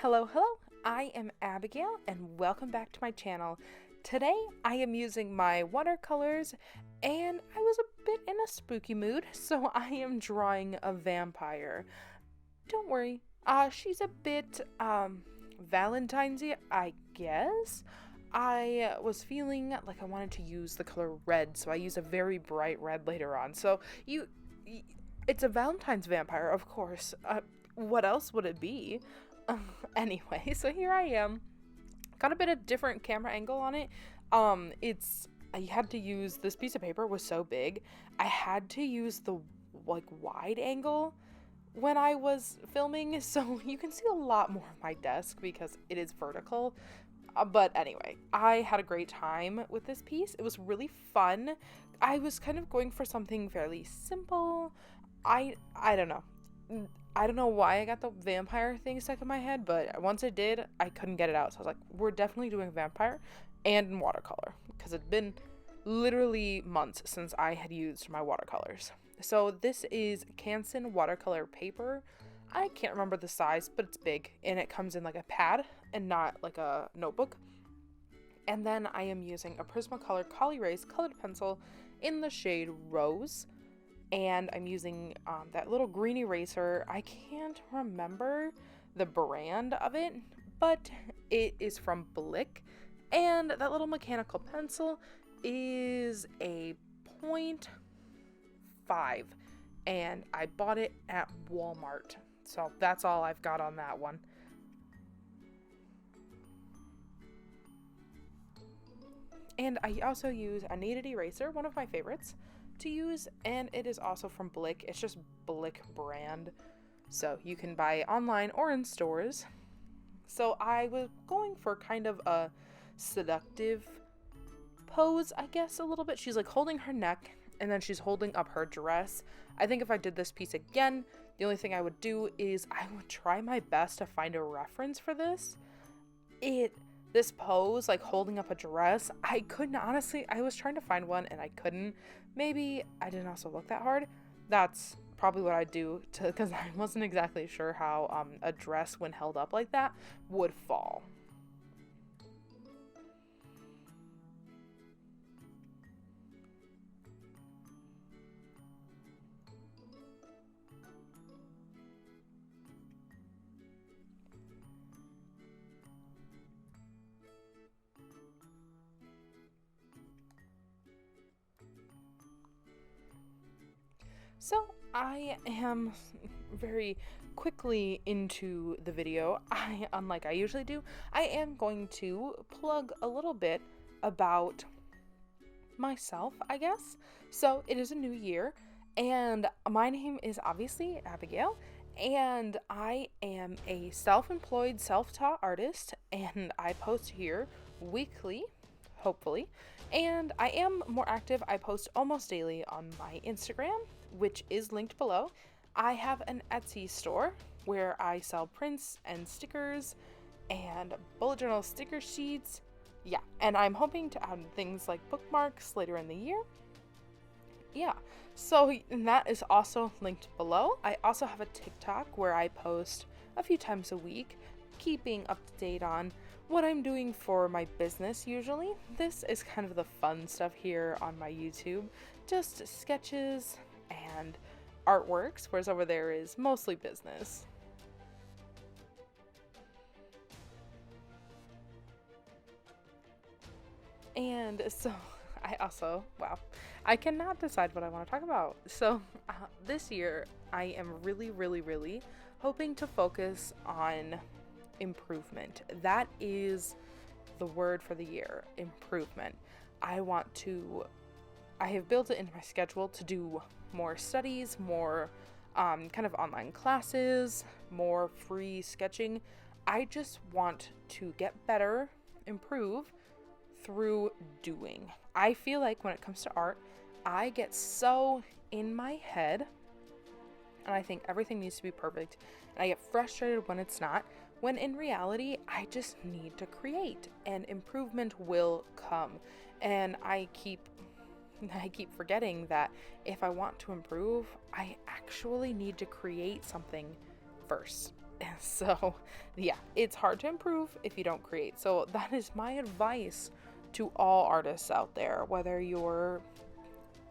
Hello, I am Abigail and welcome back to my channel. Today I am using my watercolors and I was a bit in a spooky mood, so I am drawing a vampire. Don't worry, she's a bit Valentine's-y, I guess. I was feeling like I wanted to use the color red, so I used a very bright red later on. So it's a Valentine's vampire, of course. What else would it be? Anyway, so here I am. Got a bit of different camera angle on it. I had to use, this piece of paper was so big, I had to use the wide angle when I was filming, so you can see a lot more of my desk because it is vertical. But anyway, I had a great time with this piece. It was really fun. I was kind of going for something fairly simple. I don't know. I don't know why I got the vampire thing stuck in my head, but once I did, I couldn't get it out. So I was like, we're definitely doing vampire and watercolor because it'd been literally months since I had used my watercolors. So this is Canson Watercolor paper. I can't remember the size, but it's big and it comes in like a pad and not like a notebook. And then I am using a Prismacolor Col-Erase colored pencil in the shade Rose. And I'm using that little green eraser. I can't remember the brand of it, but it is from Blick. And that little mechanical pencil is a 0.5. And I bought it at Walmart. So that's all I've got on that one. And I also use a kneaded eraser, one of my favorites to use, and it is also from Blick. It's just Blick brand, so you can buy it online or in stores. So I was going for kind of a seductive pose, I guess, a little bit. She's like holding her neck and then she's holding up her dress. I think if I did this piece again, the only thing I would do is I would try my best to find a reference for this. This pose, like holding up a dress, I couldn't, honestly. I was trying to find one and I couldn't. Maybe I didn't also look that hard. That's probably what I'd do, because I wasn't exactly sure how a dress, when held up like that, would fall. So I am very quickly into the video. Unlike I usually do, I am going to plug a little bit about myself, I guess. So it is a new year, and my name is obviously Abigail, and I am a self-employed, self-taught artist, and I post here weekly, hopefully. And I am more active. I post almost daily on my Instagram, which is linked below. I have an Etsy store where I sell prints and stickers and bullet journal sticker sheets. Yeah, and I'm hoping to add things like bookmarks later in the year. Yeah, so that is also linked below. I also have a TikTok where I post a few times a week, keeping up to date on what I'm doing for my business usually. This is kind of the fun stuff here on my YouTube, just sketches and artworks, whereas over there is mostly business. And so I cannot decide what I want to talk about. So this year I am really hoping to focus on improvement. That is the word for the year, improvement. I have built it into my schedule to do more studies, more kind of online classes, more free sketching. I just want to get better, improve through doing. I feel like when it comes to art, I get so in my head and I think everything needs to be perfect, and I get frustrated when it's not, when in reality I just need to create and improvement will come. And I keep forgetting that if I want to improve, I actually need to create something first. So, yeah, it's hard to improve if you don't create. So, that is my advice to all artists out there, whether you're,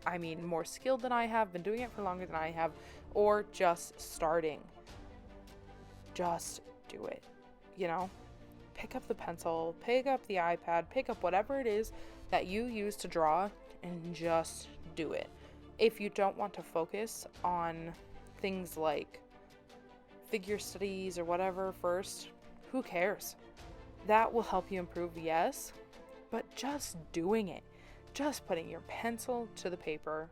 I mean, more skilled than I have, been doing it for longer than I have, or just starting. Just do it. You know, pick up the pencil, pick up the iPad, pick up whatever it is that you use to draw and just do it. If you don't want to focus on things like figure studies or whatever first, who cares? That will help you improve, yes, but just doing it, just putting your pencil to the paper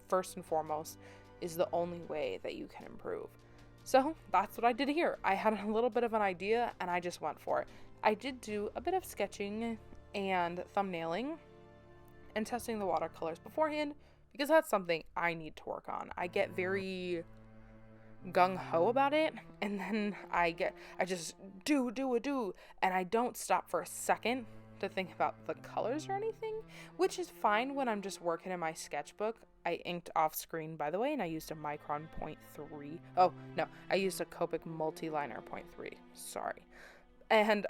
first and foremost is the only way that you can improve. So that's what I did here. I had a little bit of an idea and I just went for it. I did do a bit of sketching and thumbnailing and testing the watercolors beforehand because that's something I need to work on. I get very gung-ho about it, and then I just do, and I don't stop for a second to think about the colors or anything, which is fine when I'm just working in my sketchbook. I inked off screen, by the way, and I used a Micron 0.3. Oh, no, I used a Copic Multiliner 0.3. Sorry. And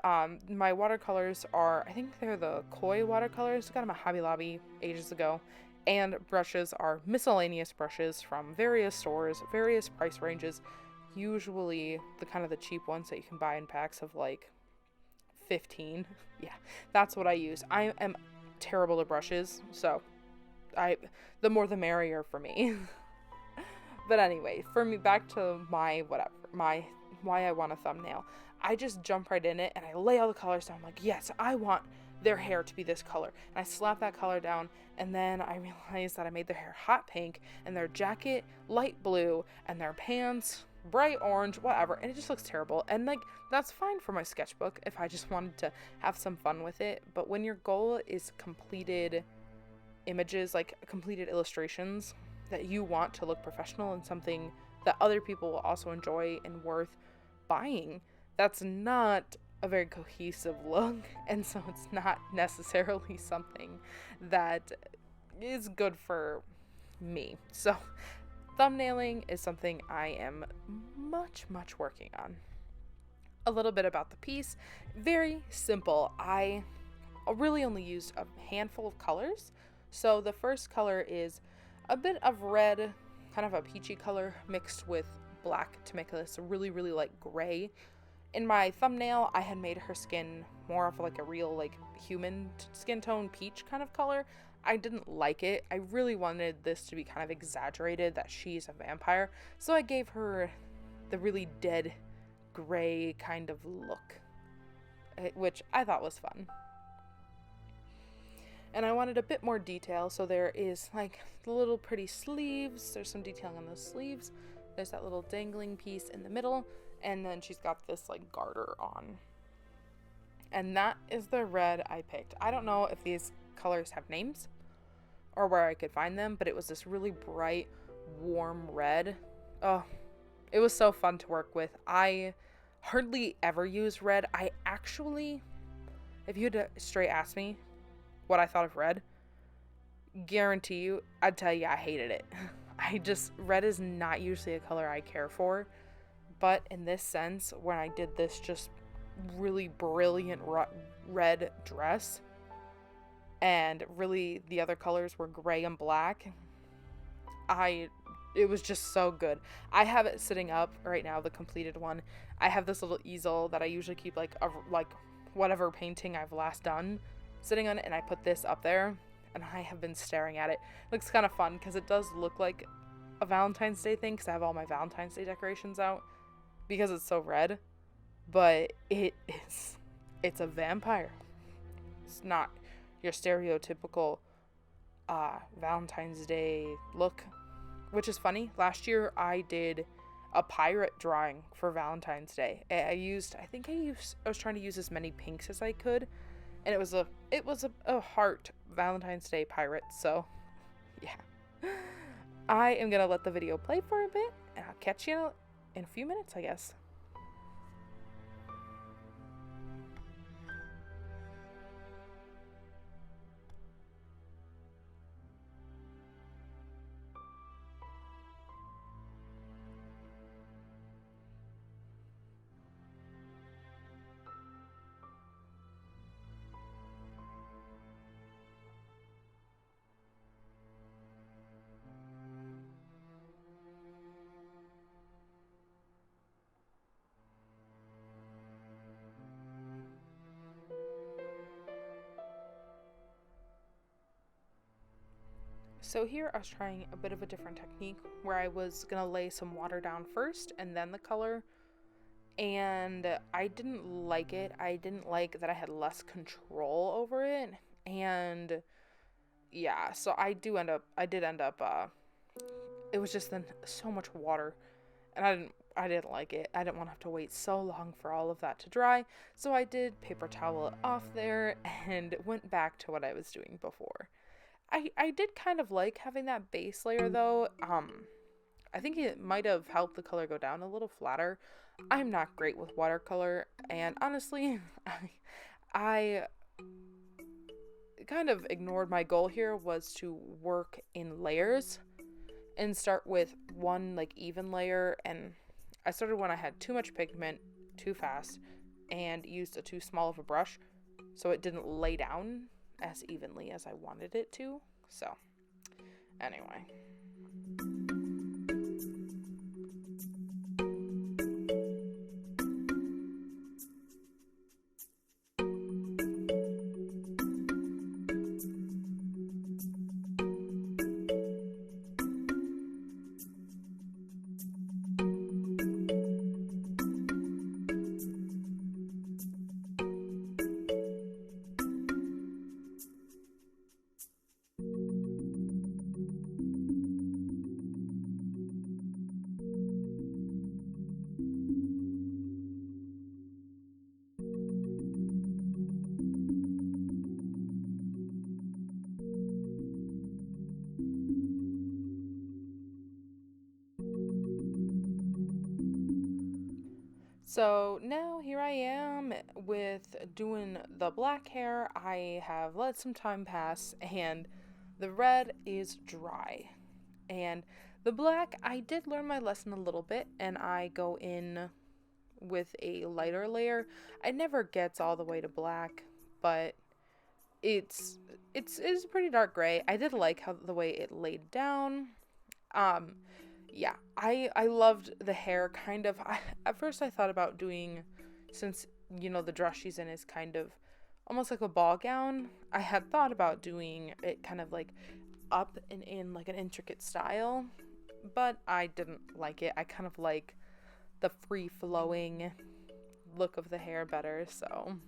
my watercolors are, I think they're the Koi watercolors. Got them at Hobby Lobby ages ago. And brushes are miscellaneous brushes from various stores, various price ranges. Usually the cheap ones that you can buy in packs of like 15. Yeah, that's what I use. I am terrible at brushes, so the more the merrier for me. But anyway, for me, back to why I want a thumbnail. I just jump right in it and I lay all the colors down. I'm like, yes, I want their hair to be this color. And I slap that color down, and then I realized that I made their hair hot pink and their jacket light blue and their pants bright orange, whatever, and it just looks terrible. And like, that's fine for my sketchbook if I just wanted to have some fun with it. But when your goal is completed images, like completed illustrations that you want to look professional and something that other people will also enjoy and worth buying, that's not a very cohesive look, and so it's not necessarily something that is good for me. So thumbnailing is something I am much working on. A little bit about the piece, very simple. I really only used a handful of colors. So the first color is a bit of red, kind of a peachy color mixed with black to make this really like gray. In my thumbnail, I had made her skin more of like a real like human skin tone peach kind of color. I didn't like it. I really wanted this to be kind of exaggerated that she's a vampire. So I gave her the really dead gray kind of look, which I thought was fun. And I wanted a bit more detail, so there is like the little pretty sleeves. There's some detailing on those sleeves. There's that little dangling piece in the middle. And then she's got this like garter on. And that is the red I picked. I don't know if these colors have names or where I could find them, but it was this really bright, warm red. Oh, it was so fun to work with. I hardly ever use red. I actually, if you had to straight ask me what I thought of red, guarantee you, I'd tell you I hated it. Red is not usually a color I care for. But in this sense, when I did this just really brilliant red dress, and really the other colors were gray and black, it was just so good. I have it sitting up right now, the completed one. I have this little easel that I usually keep like whatever painting I've last done sitting on it, and I put this up there, and I have been staring at it. It looks kind of fun because it does look like a Valentine's Day thing because I have all my Valentine's Day decorations out. Because it's so red, but it's a vampire. It's not your stereotypical Valentine's Day look, which is funny. Last year I did a pirate drawing for Valentine's Day. I was trying to use as many pinks as I could, and it was a heart Valentine's Day pirate. So yeah, I am gonna let the video play for a bit, and I'll catch you in a few minutes, I guess. So here I was trying a bit of a different technique where I was going to lay some water down first and then the color. And I didn't like it. I didn't like that I had less control over it. And yeah, so I did end up, it was just then so much water. And I didn't like it. I didn't want to have to wait so long for all of that to dry. So I did paper towel it off there and went back to what I was doing before. I did kind of like having that base layer though. I think it might have helped the color go down a little flatter. I'm not great with watercolor, and honestly, I kind of ignored my goal here was to work in layers and start with one like even layer, and I started when I had too much pigment too fast and used a too small of a brush, so it didn't lay down as evenly as I wanted it to. So anyway, so now here I am with doing the black hair. I have let some time pass and the red is dry. And the black, I did learn my lesson a little bit and I go in with a lighter layer. It never gets all the way to black, but it's a pretty dark gray. I did like how the way it laid down. Yeah, I loved the hair kind of. At first I thought about doing, since, the dress she's in is kind of almost like a ball gown, I had thought about doing it kind of like up and in like an intricate style, but I didn't like it. I kind of like the free flowing look of the hair better, so.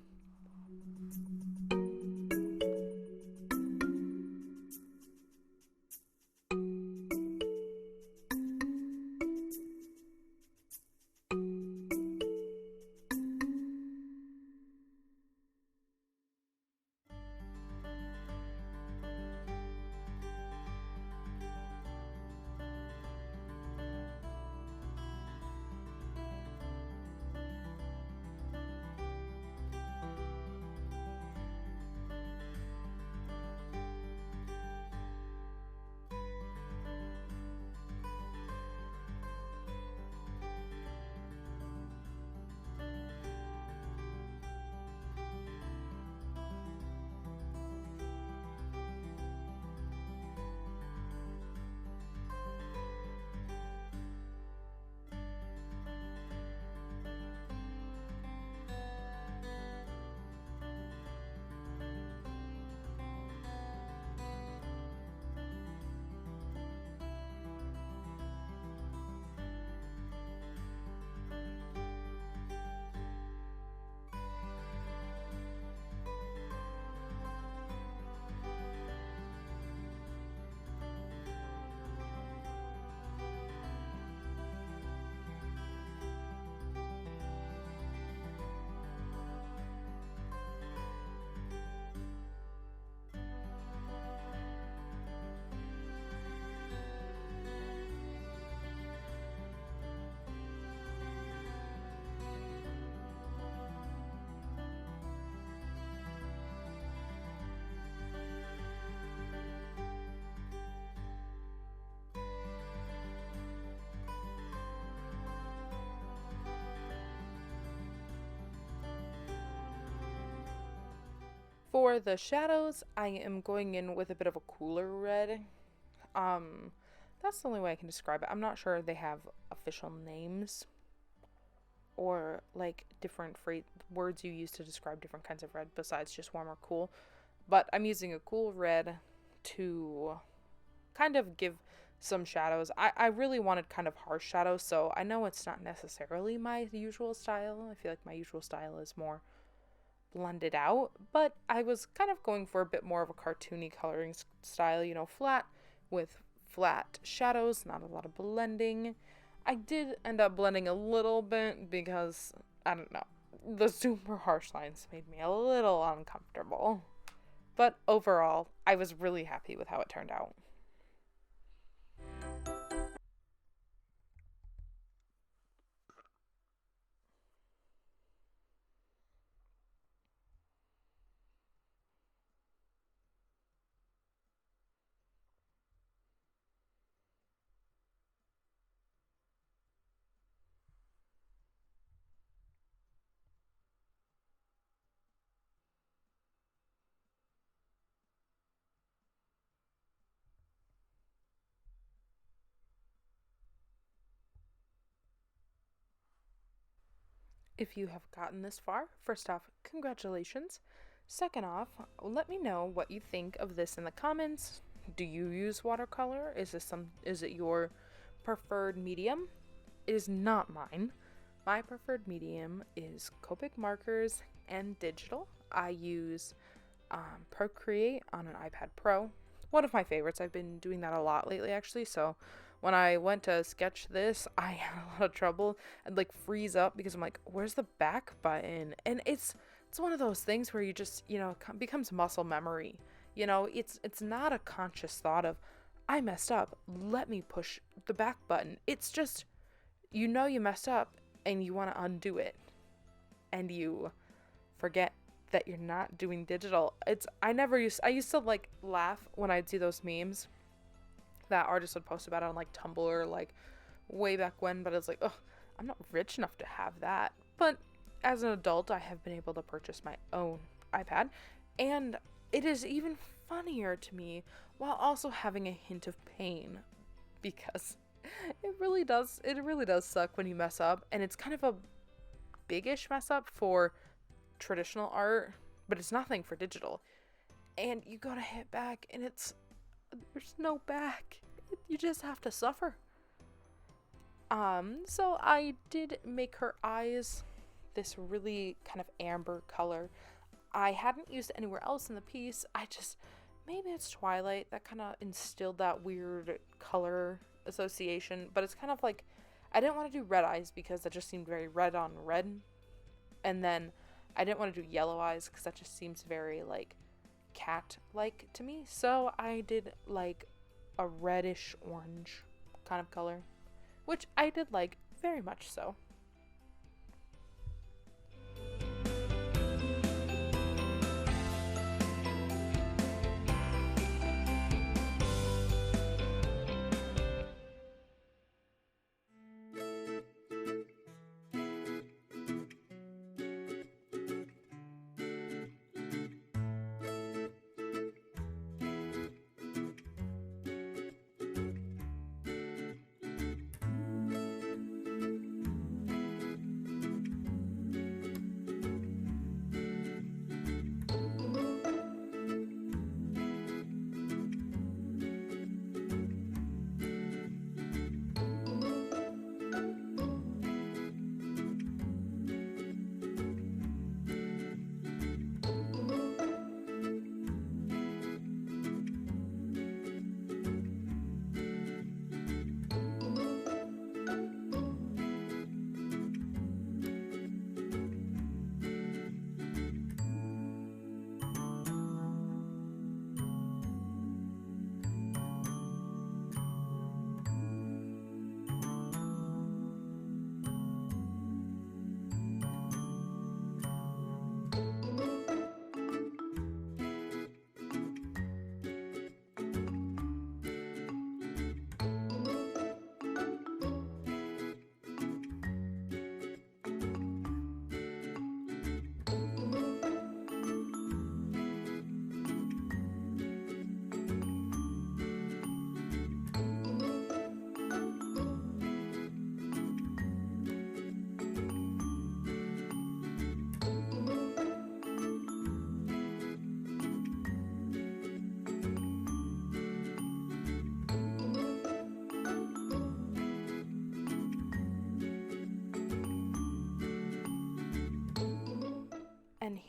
For the shadows, I am going in with a bit of a cooler red. That's the only way I can describe it. I'm not sure they have official names or like different words you use to describe different kinds of red besides just warm or cool. But I'm using a cool red to kind of give some shadows. I really wanted kind of harsh shadows, so I know it's not necessarily my usual style. I feel like my usual style is more blended out, but I was kind of going for a bit more of a cartoony coloring style, you know, flat with flat shadows, not a lot of blending. I did end up blending a little bit because, I don't know, the super harsh lines made me a little uncomfortable. But overall, I was really happy with how it turned out. If you have gotten this far, first off, congratulations. Second off, let me know what you think of this in the comments. Do you use watercolor? Is it your preferred medium? It is not mine. My preferred medium is Copic markers and digital. I use Procreate on an iPad Pro. One of my favorites. I've been doing that a lot lately, actually. So when I went to sketch this, I had a lot of trouble. I'd like freeze up because I'm like, where's the back button? And it's one of those things where you just, you know, it becomes muscle memory. You know, it's not a conscious thought of, I messed up, let me push the back button. It's just, you know, you messed up and you want to undo it, and you forget that you're not doing digital. I used to like laugh when I'd see those memes that artists would post about it on like Tumblr, like way back when, but it's like, oh, I'm not rich enough to have that. But as an adult, I have been able to purchase my own iPad, and it is even funnier to me while also having a hint of pain, because it really does suck when you mess up, and it's kind of a biggish mess up for traditional art, but it's nothing for digital. And you gotta hit back, and there's no back. You just have to suffer. So I did make her eyes this really kind of amber color. I hadn't used it anywhere else in the piece. Maybe it's Twilight that kind of instilled that weird color association, but it's kind of like, I didn't want to do red eyes because that just seemed very red on red. And then I didn't want to do yellow eyes because that just seems very like cat-like to me. So I did like a reddish orange kind of color, which I did like very much so.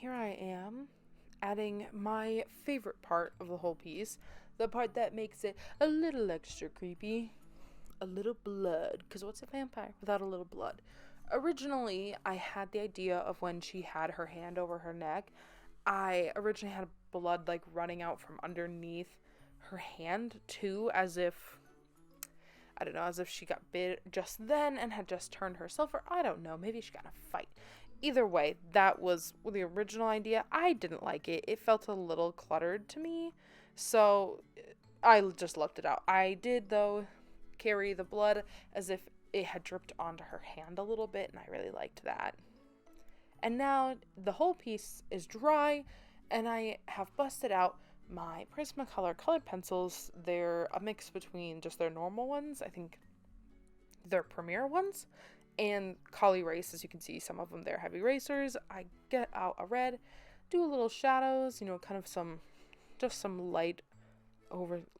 here I am adding my favorite part of the whole piece, the part that makes it a little extra creepy, a little blood, because what's a vampire without a little blood? Originally, I had the idea of when she had her hand over her neck, I originally had blood like running out from underneath her hand too, as if, I don't know, as if she got bit just then and had just turned herself, or I don't know, maybe she got in a fight. Either way, that was the original idea. I didn't like it. It felt a little cluttered to me, so I just left it out. I did, though, carry the blood as if it had dripped onto her hand a little bit, and I really liked that. And now the whole piece is dry, and I have busted out my Prismacolor colored pencils. They're a mix between just their normal ones, I think their Premier ones, and Col-Erase. As you can see, some of them, they're heavy erasers. I get out a red, do a little shadows, kind of some light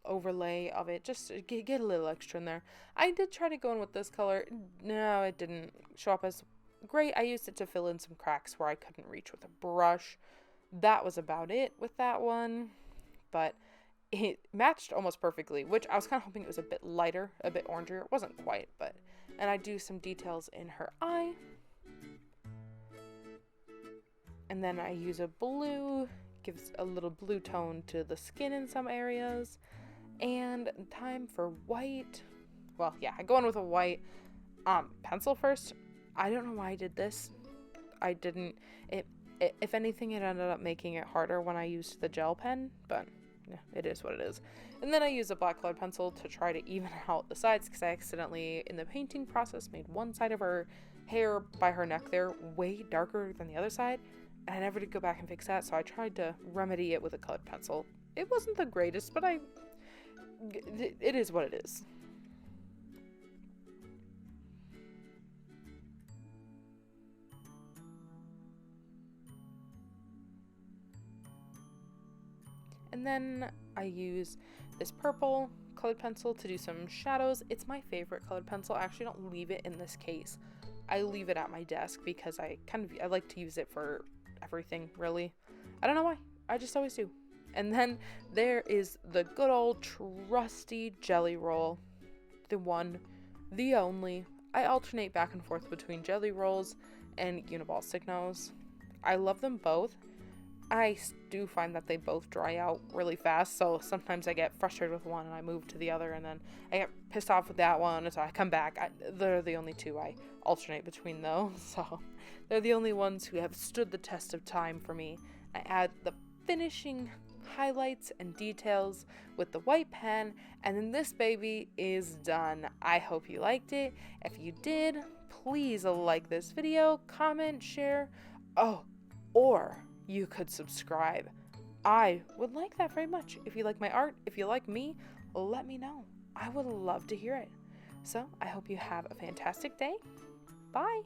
overlay of it, just to get a little extra in there. I did try to go in with this color. No, it didn't show up as great. I used it to fill in some cracks where I couldn't reach with a brush. That was about it with that one, but it matched almost perfectly, which I was kind of hoping it was a bit lighter, a bit oranger. It wasn't quite, but, and I do some details in her eye. And then I use a blue, gives a little blue tone to the skin in some areas. And time for white. Well, yeah, I go in with a white pencil first. I don't know why I did this. I didn't, if anything, it ended up making it harder when I used the gel pen, but yeah, it is what it is. And then I use a black colored pencil to try to even out the sides, because I accidentally, in the painting process, made one side of her hair by her neck there way darker than the other side, and I never did go back and fix that, so I tried to remedy it with a colored pencil. It wasn't the greatest, but it is what it is. And then I use this purple colored pencil to do some shadows. It's my favorite colored pencil. I actually don't leave it in this case. I leave it at my desk because I like to use it for everything, really. I don't know why. I just always do. And then there is the good old trusty jelly roll. The one, the only. I alternate back and forth between jelly rolls and Uniball Signos. I love them both. I do find that they both dry out really fast, so sometimes I get frustrated with one and I move to the other, and then I get pissed off with that one, and so I come back. They're the only two I alternate between, though, so they're the only ones who have stood the test of time for me. I add the finishing highlights and details with the white pen, and then this baby is done. I hope you liked it. If you did, please like this video, comment, share, or you could subscribe. I would like that very much. If you like my art, if you like me, let me know. I would love to hear it. So I hope you have a fantastic day. Bye.